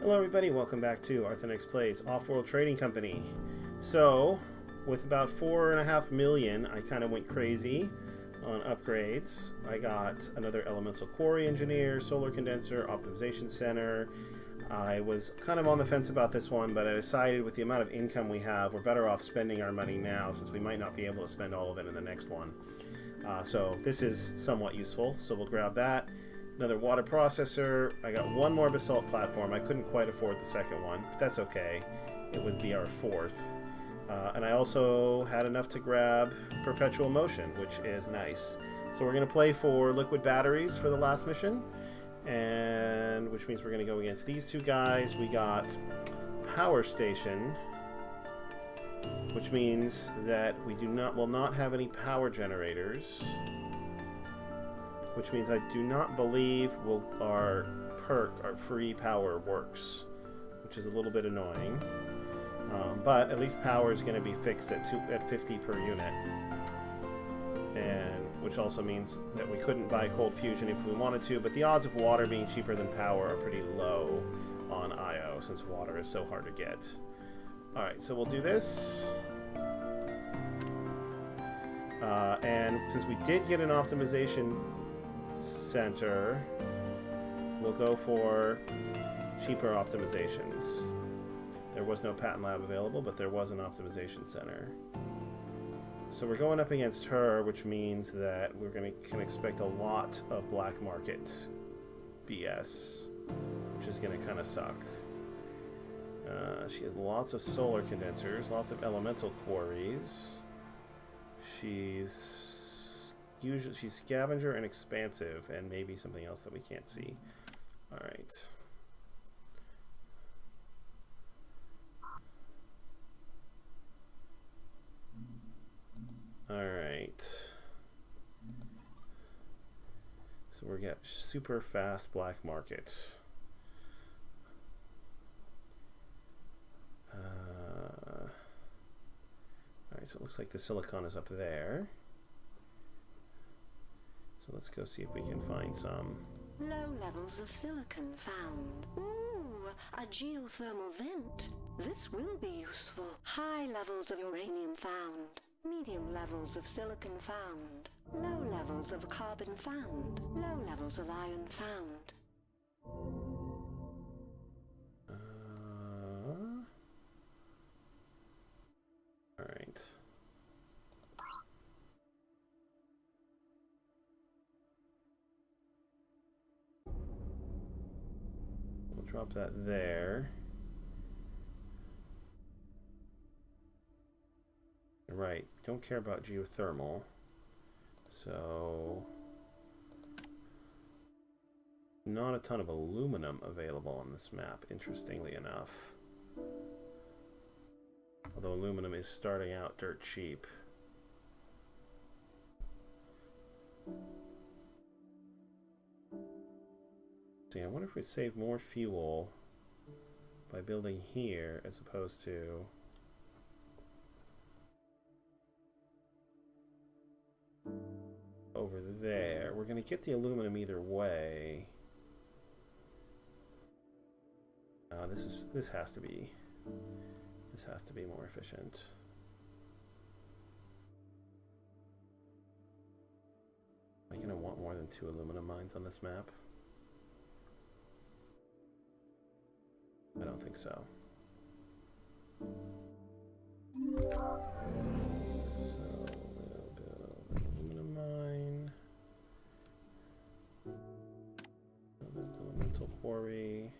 Hello everybody, welcome back to Arthenex Plays Offworld Trading Company. So, with about 4.5 million, I kind of went crazy on upgrades. I got another elemental quarry engineer, solar condenser, optimization center. I was kind of on the fence about this one, but I decided with the amount of income we have, we're better off spending our money now since we might not be able to spend all of it in the next one. So this is somewhat useful, so we'll grab that. Another water processor. I got one more basalt platform. I couldn't quite afford the second one, but that's okay. It would be our fourth. And I also had enough to grab perpetual motion, which is nice. So we're going to play for liquid batteries for the last mission, and which means we're going to go against these two guys. We got power station, which means that we will not have any power generators. Which means I do not believe our perk, our free power, works, which is a little bit annoying. But at least power is going to be fixed at 50 per unit, and which also means that we couldn't buy cold fusion if we wanted to. But the odds of water being cheaper than power are pretty low on IO since water is so hard to get. All right, so we'll do this. And since we did get an optimization center, we'll go for cheaper optimizations. There was no patent lab available, but there was an optimization center. So we're going up against her, which means that we're can expect a lot of black market BS, which is going to kind of suck. She has lots of solar condensers, lots of elemental quarries. She's scavenger and expansive, and maybe something else that we can't see. All right. All right. So we got super fast black market. All right. So it looks like the silicon is up there. So let's go see if we can find some. Low levels of silicon found. Ooh, a geothermal vent. This will be useful. High levels of uranium found. Medium levels of silicon found. Low levels of carbon found. Low levels of iron found. All right. Drop that there. Right, don't care about geothermal. So, not a ton of aluminum available on this map, interestingly enough. Although aluminum is starting out dirt cheap. I wonder if we save more fuel by building here as opposed to over there. We're going to get the aluminum either way. This has to be more efficient. Am I going to want more than 2 aluminum mines on this map? I don't think so. So we'll build an aluminum mine. Build an elemental quarry.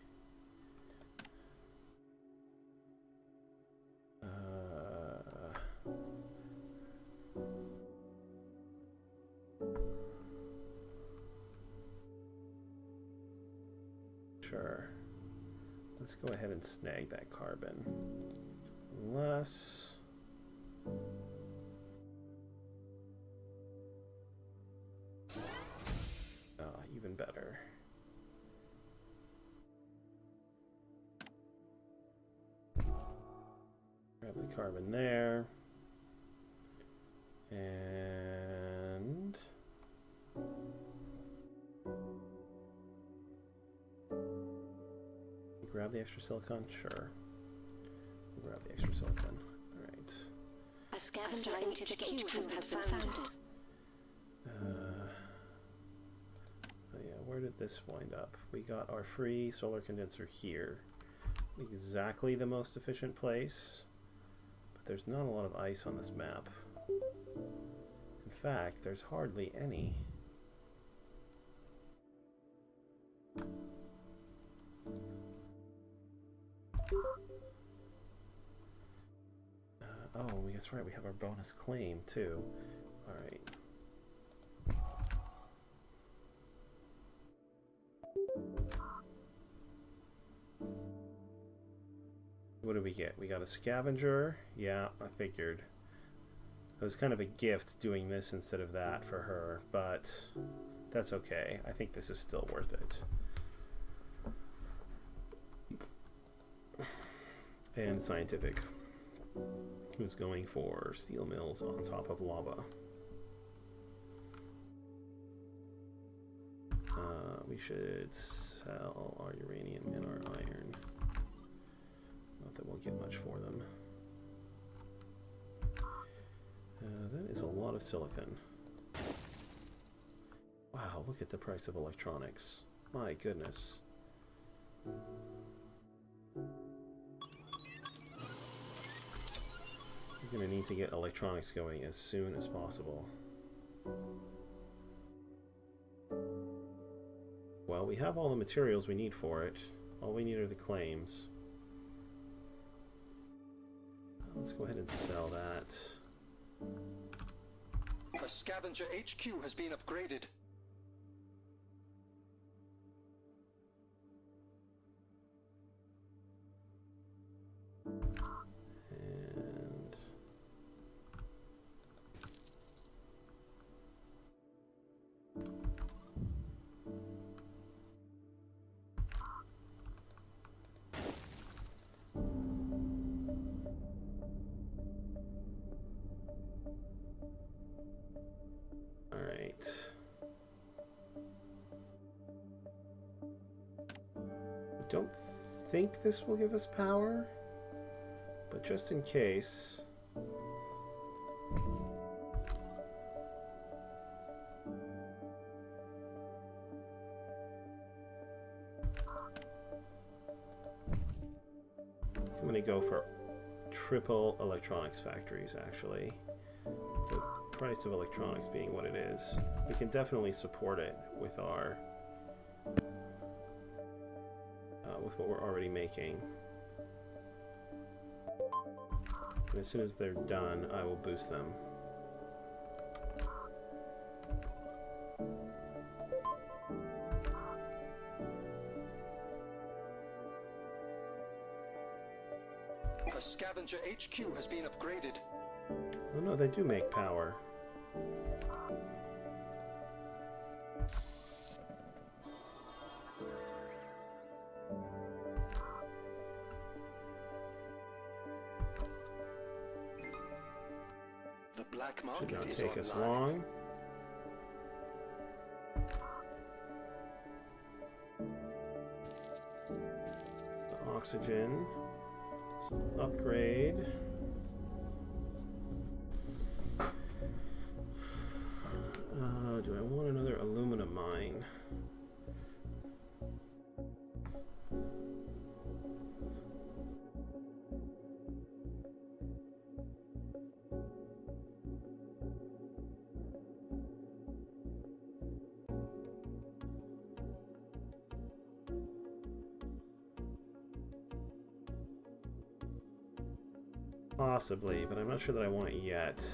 Sure. Let's go ahead and snag that carbon. Unless... even better. Grab the carbon there. And... Grab the extra silicon? Sure. We'll grab the extra silicon. Alright. A scavenger HQ has been founded. Oh yeah, where did this wind up? We got our free solar condenser here. Exactly the most efficient place. But there's not a lot of ice on this map. In fact, there's hardly any. Oh, that's right, we have our bonus claim too. Alright. What do we get? We got a scavenger. Yeah, I figured. It was kind of a gift doing this instead of that for her, but that's okay. I think this is still worth it. And scientific. Who's going for steel mills on top of lava. We should sell our uranium and our iron. Not that we'll get much for them. That is a lot of silicon. Wow, look at the price of electronics. My goodness. We're going to need to get electronics going as soon as possible. Well, we have all the materials we need for it. All we need are the claims. Let's go ahead and sell that. A scavenger HQ has been upgraded. And all right. I don't think this will give us power. But just in case, I'm going to go for triple electronics factories, actually. The price of electronics being what it is. We can definitely support it with our with what we're already making. And as soon as they're done, I will boost them. A scavenger HQ has been upgraded. Oh no, they do make power. The black Should market not is take us online. long. The oxygen. Upgrade. Do I want another aluminum mine? Possibly, but I'm not sure that I want it yet.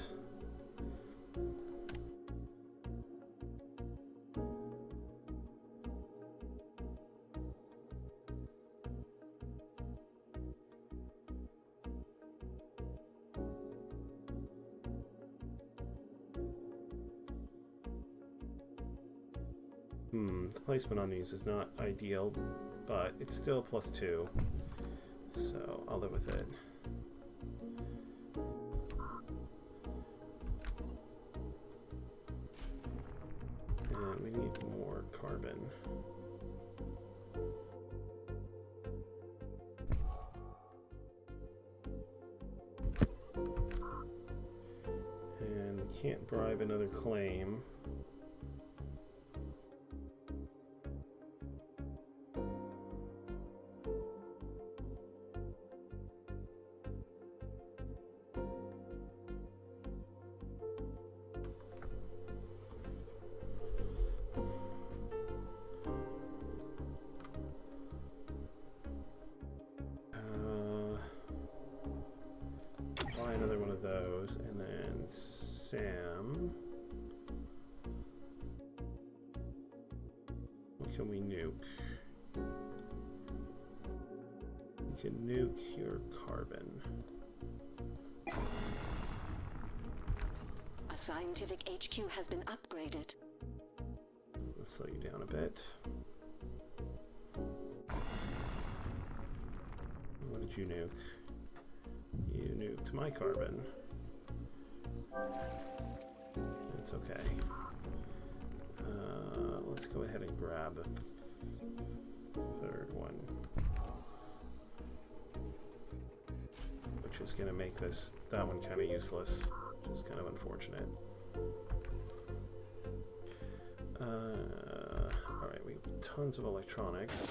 The placement on these is not ideal, but it's still +2, so I'll live with it. And we need more carbon. I can't bribe another claim. Another one of those, and then Sam. What can we nuke? We can nuke your carbon. A scientific HQ has been upgraded. Let's slow you down a bit. What did you nuke? You nuked my carbon. It's okay. Let's go ahead and grab the third one, which is going to make that one kind of useless, which is kind of unfortunate. All right, we have tons of electronics.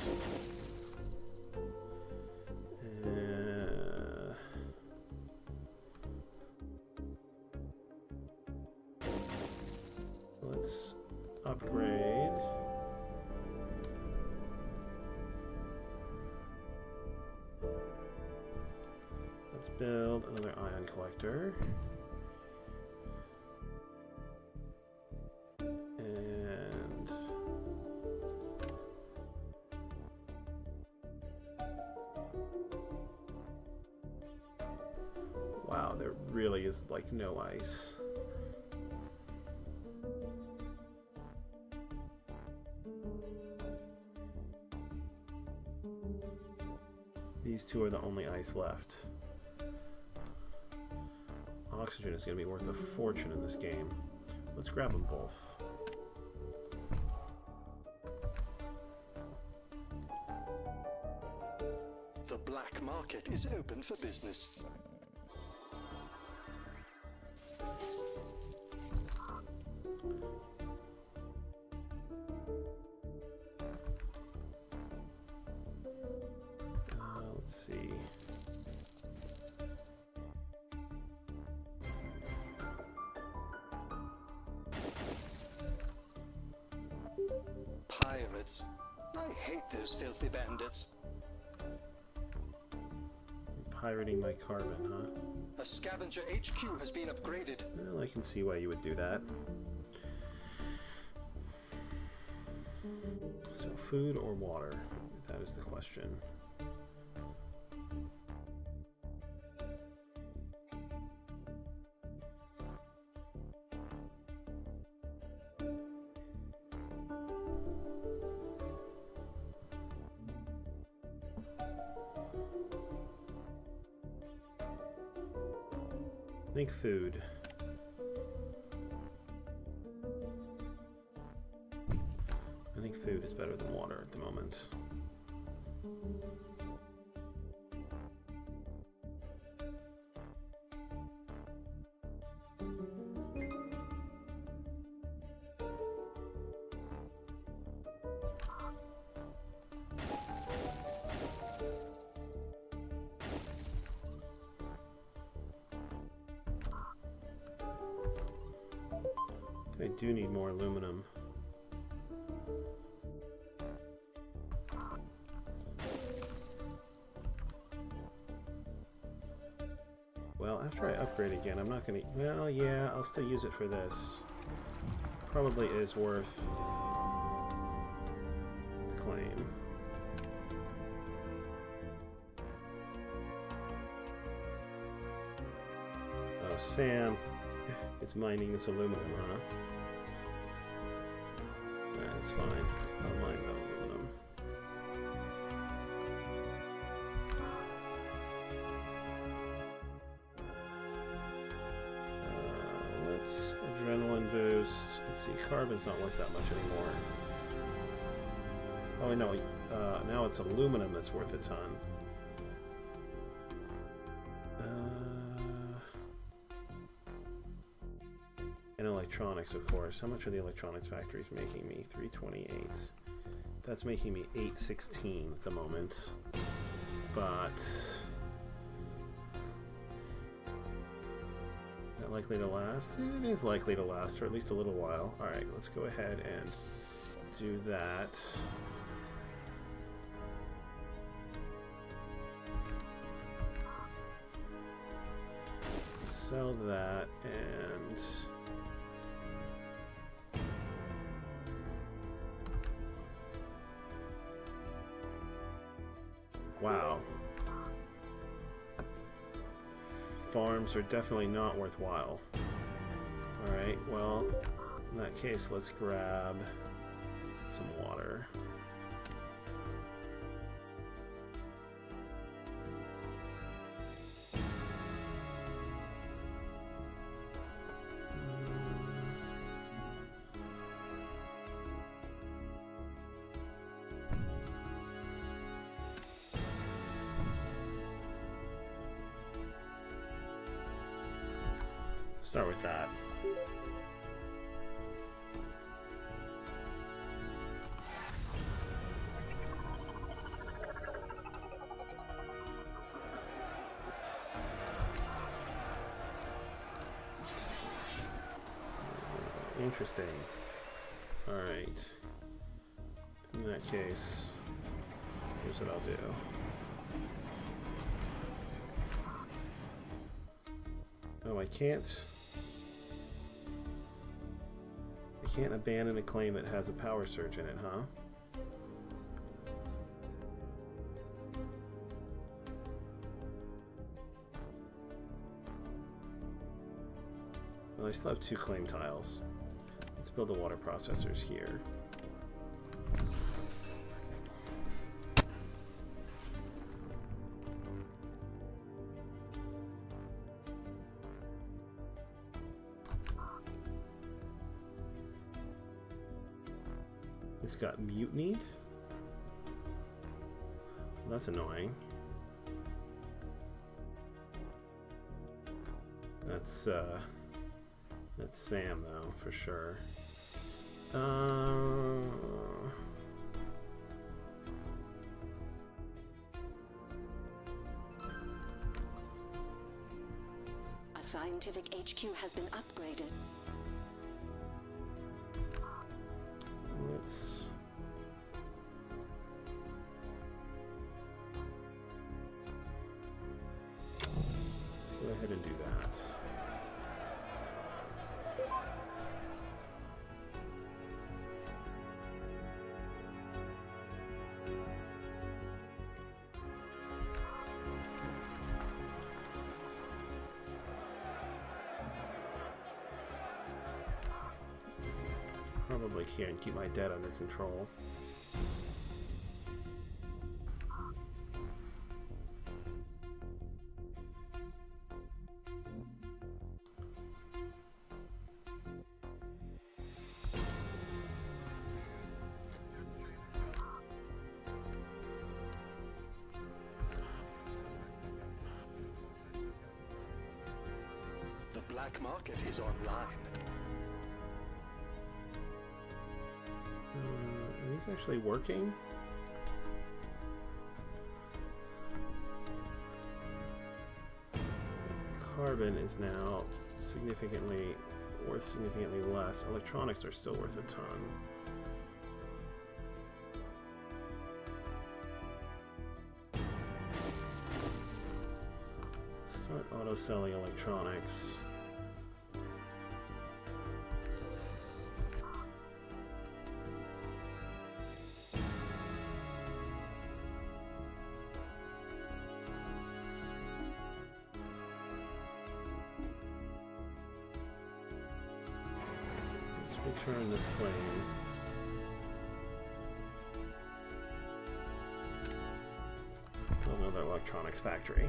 Let's upgrade. Let's build another ion collector. And wow, there really is like no ice. These two are the only ice left. Oxygen is going to be worth a fortune in this game. Let's grab them both. The black market is open for business. Let's see. Pirates. I hate those filthy bandits. Pirating my carbon, huh? A scavenger HQ has been upgraded. Well, I can see why you would do that. So, food or water? That is the question. I think food. I think food is better than water at the moment. I do need more aluminum. Well, after I upgrade again, I'm not gonna... Well, yeah, I'll still use it for this. Probably is worth a claim. Oh, Sam is mining this aluminum, huh? That's fine. I'll mine that aluminum. Let's adrenaline boost. Let's see, carbon's not worth that much anymore. Oh, I know. Now it's aluminum that's worth a ton. And electronics, of course. How much are the electronics factories making me? 328. That's making me 816 at the moment. But is that likely to last? It is likely to last for at least a little while. Alright, let's go ahead and do that. Sell that and wow. Farms are definitely not worthwhile. Alright, well, in that case, let's grab some water. Start with that. Interesting. All right. In that case, here's what I'll do. Oh, I can't abandon a claim that has a power surge in it, huh? Well, I still have 2 claim tiles. Let's build the water processors here. It's got mutinied. Well, that's annoying. That's Sam though, for sure. A scientific HQ has been upgraded. Let's go ahead and do that. Probably can keep my debt under control. The black market is online. Are these actually working? Carbon is now worth significantly less. Electronics are still worth a ton. Start auto-selling electronics. Return this claim. Build another electronics factory.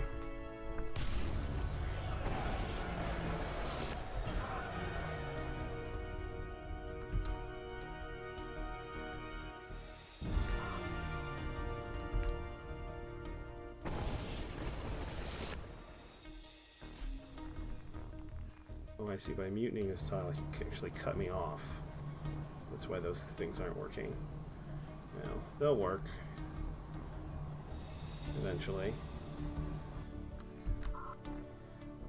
I I see by mutinying this tile, he can actually cut me off. That's why those things aren't working. You know, they'll work eventually.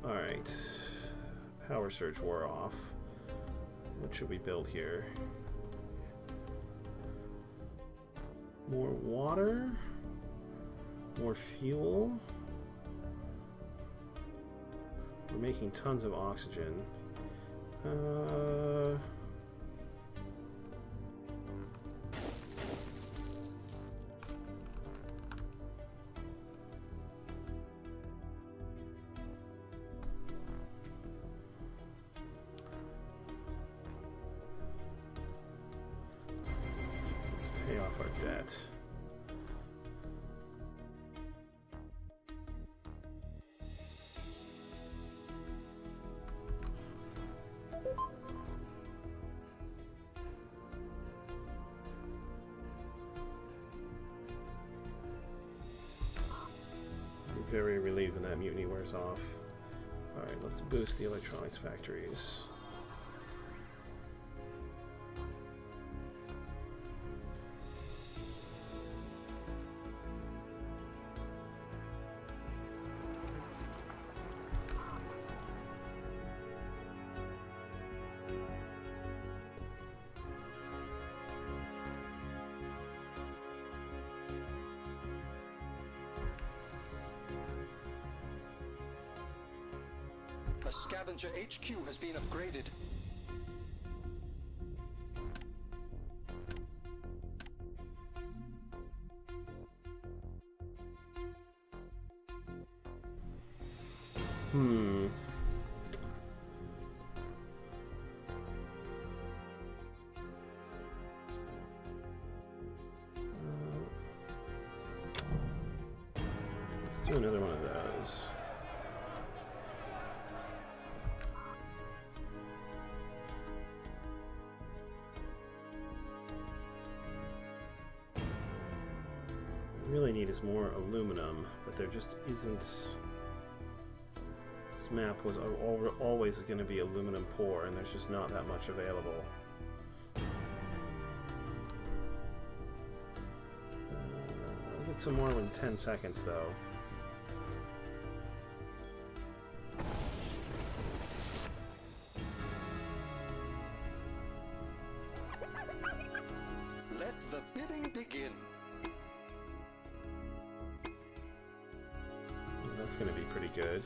Alright. Power surge wore off. What should we build here? More water? More fuel? We're making tons of oxygen. Pay off our debt. I'm very relieved when that mutiny wears off. Alright, let's boost the electronics factories. A scavenger HQ has been upgraded. Let's do another one of those. Really need is more aluminum, but there just isn't. This map was always going to be aluminum poor, and there's just not that much available. I'll get some more in 10 seconds, though. Let the bidding begin. That's going to be pretty good.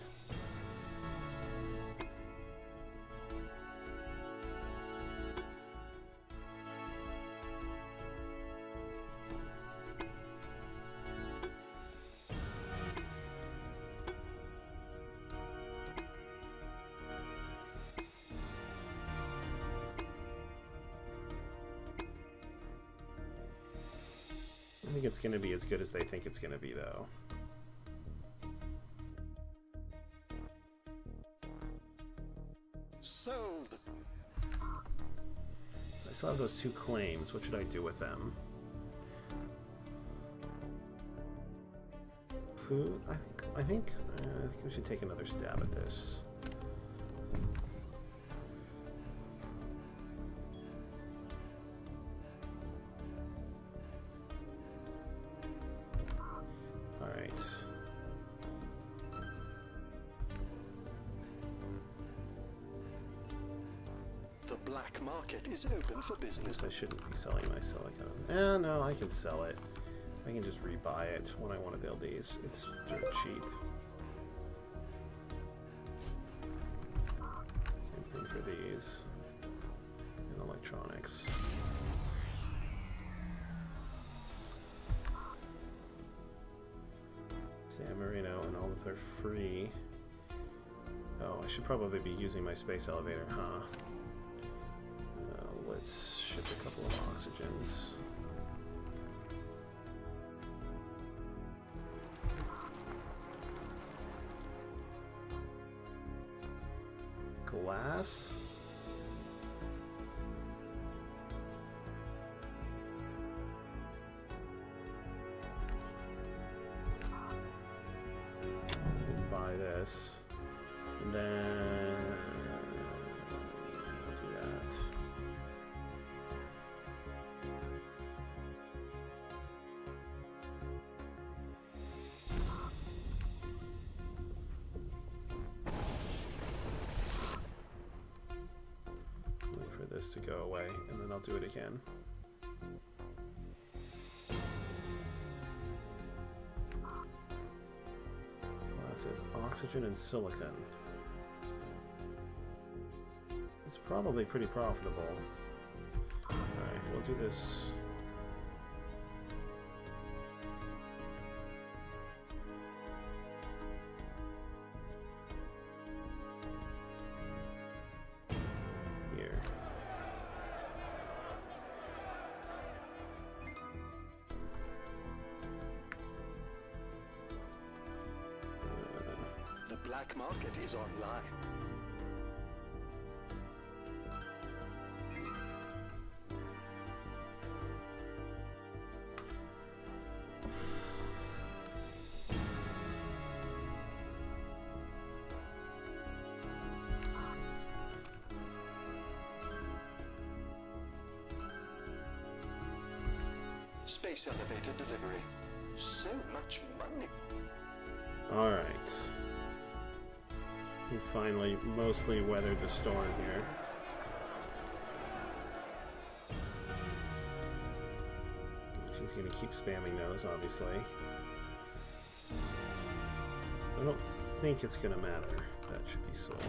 I think it's going to be as good as they think it's going to be, though. Sold. I still have those 2 claims. What should I do with them? Food? I think we should take another stab at this. All right. The black market is open for business. I shouldn't be selling my silicon. No, I can sell it. I can just rebuy it when I want to build these. It's dirt cheap. Same thing for these. And electronics. San Marino and all of their free. Oh, I should probably be using my space elevator, huh? Let's ship a couple of oxygens. Glass? Buy this. And then to go away, and then I'll do it again. Glasses, oxygen and silicon. It's probably pretty profitable. Alright, we'll do this. Here. The black market is online. Space elevator delivery. So much money. Alright. We finally mostly weathered the storm here. She's gonna keep spamming those, obviously. I don't think it's gonna matter. That should be sold.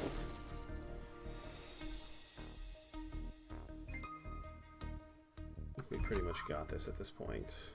I think we pretty much got this at this point.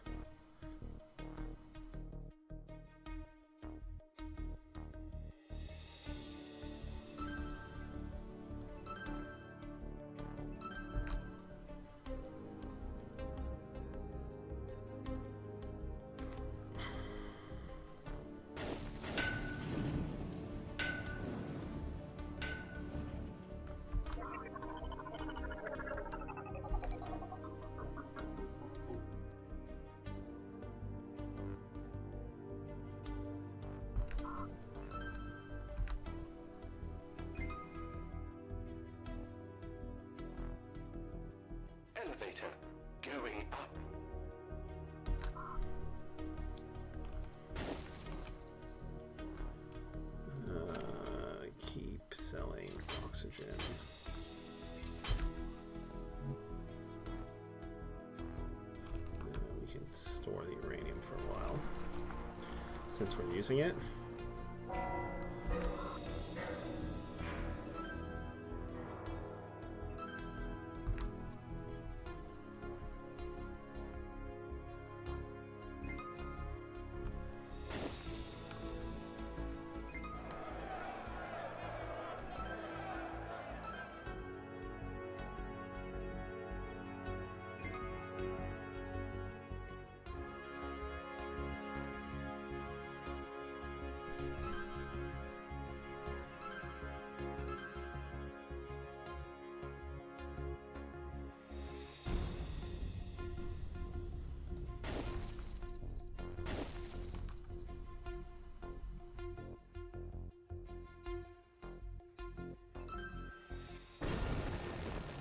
Elevator going up. Keep selling oxygen. We can store the uranium for a while since we're using it.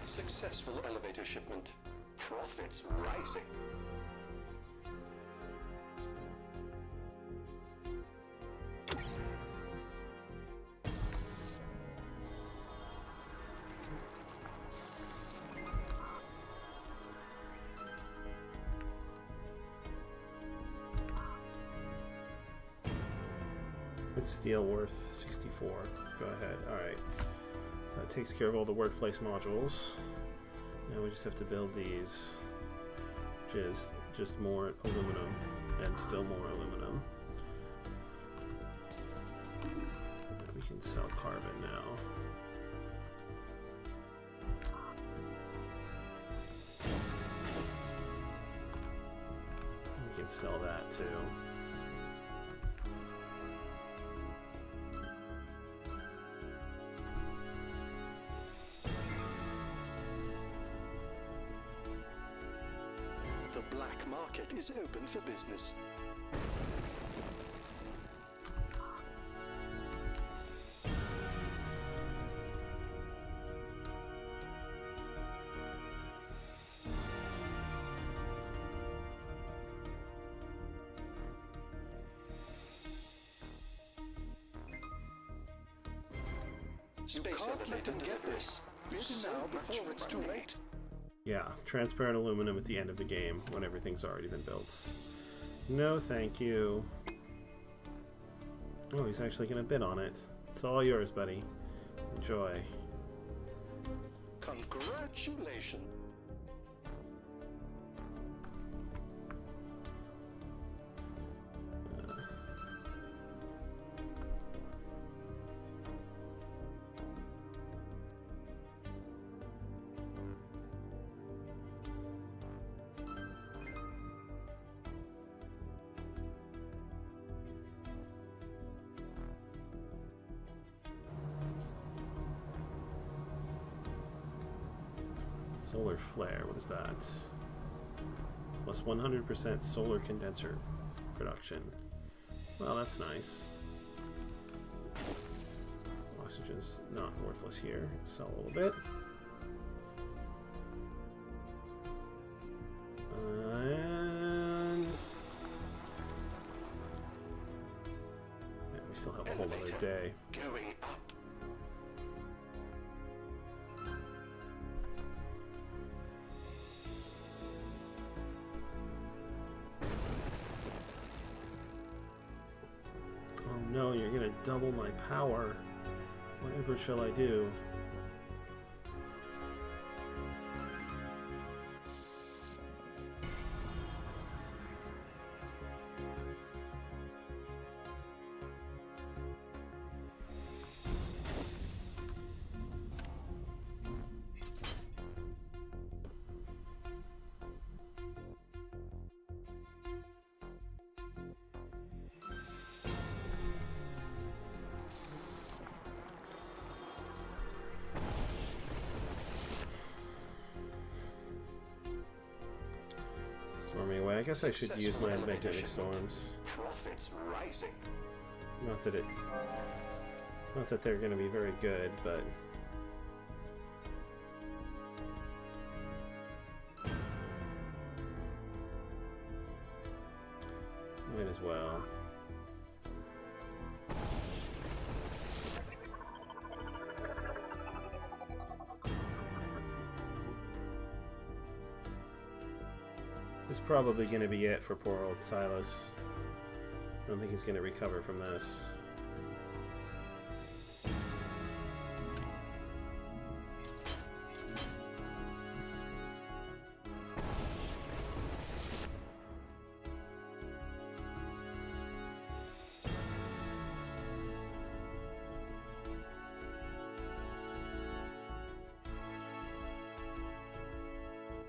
Successful elevator shipment. Profits rising. It's steel worth 64. Go ahead. Alright. So that takes care of all the workplace modules. Now we just have to build these, which is just more aluminum and still more aluminum. We can sell carbon now. We can sell that too. The black market is open for business. Space elevator get this. Bid now before it's too late. Yeah, transparent aluminum at the end of the game when everything's already been built. No, thank you. Oh, he's actually going to bid on it. It's all yours, buddy. Enjoy. Congratulations. Solar flare, what is that? Plus 100% solar condenser production. Well, that's nice. Oxygen's not worthless here. Sell a little bit. And yeah, we still have a whole other day. Going up. No, you're gonna double my power. Whatever shall I do? Storming away. I guess I should use my magnetic storms. Profits rising. Not that they're going to be very good, but might as well. This is probably going to be it for poor old Silas. I don't think he's going to recover from this.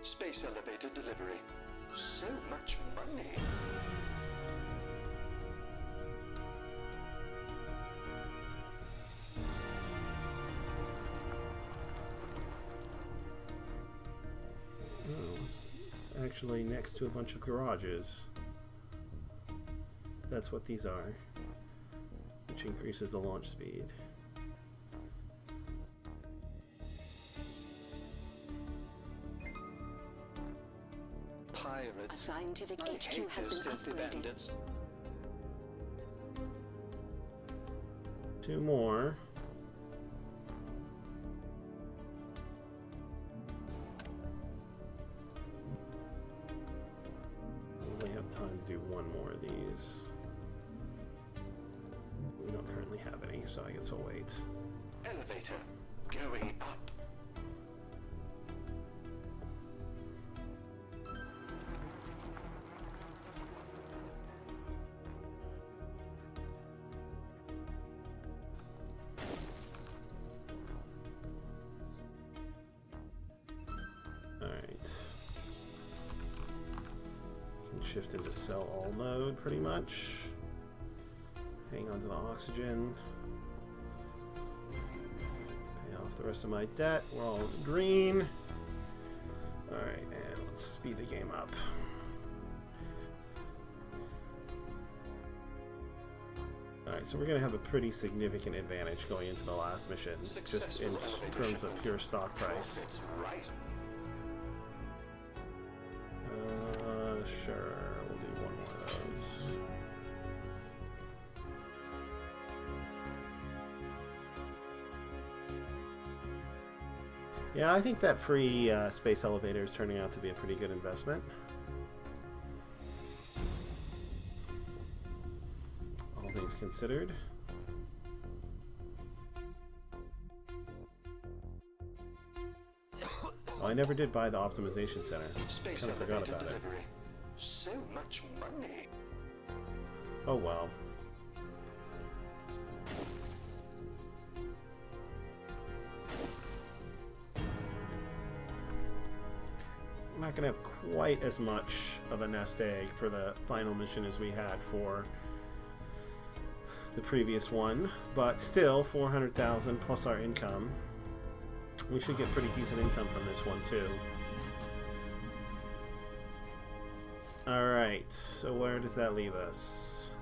Space elevator delivery. So much money. Oh, it's actually next to a bunch of garages. That's what these are, which increases the launch speed. A scientific I HQ hate has those been filthy upgraded. bandits. 2 more. We only have time to do 1 more of these. We don't currently have any, so I guess we'll wait. Elevator going up. Shift into sell all mode pretty much. Hang on to the oxygen. Pay off the rest of my debt. We're all green. Alright, and let's speed the game up. Alright, so we're going to have a pretty significant advantage going into the last mission, just in terms of pure stock price. Sure, we'll do 1 more of those. Yeah, I think that free space elevator is turning out to be a pretty good investment. All things considered. Oh, I never did buy the optimization center. Space Kind of forgot elevator about it. delivery. So much money. Oh well. I'm not going to have quite as much of a nest egg for the final mission as we had for the previous one, but still 400,000 plus our income. We should get pretty decent income from this one too. Alright, so where does that leave us?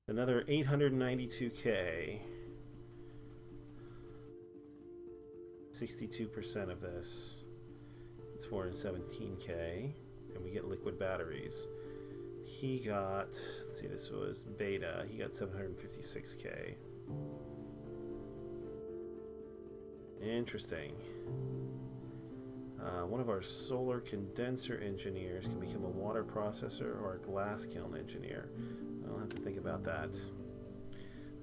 Another 892k. 62% of this. It's 417k. And we get liquid batteries. He got, let's see, this was beta. He got 756k. Interesting. One of our solar condenser engineers can become a water processor or a glass kiln engineer. I'll have to think about that.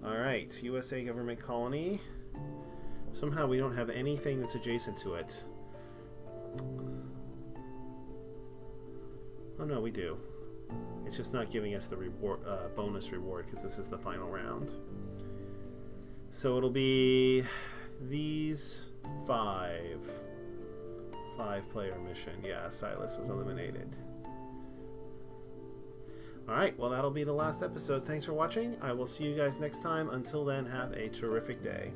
Alright, USA government colony. Somehow we don't have anything that's adjacent to it. Oh no, we do. It's just not giving us the reward, bonus reward because this is the final round. So it'll be these 5-player mission. Yeah, Silas was eliminated. Alright, well that'll be the last episode. Thanks for watching. I will see you guys next time. Until then, have a terrific day.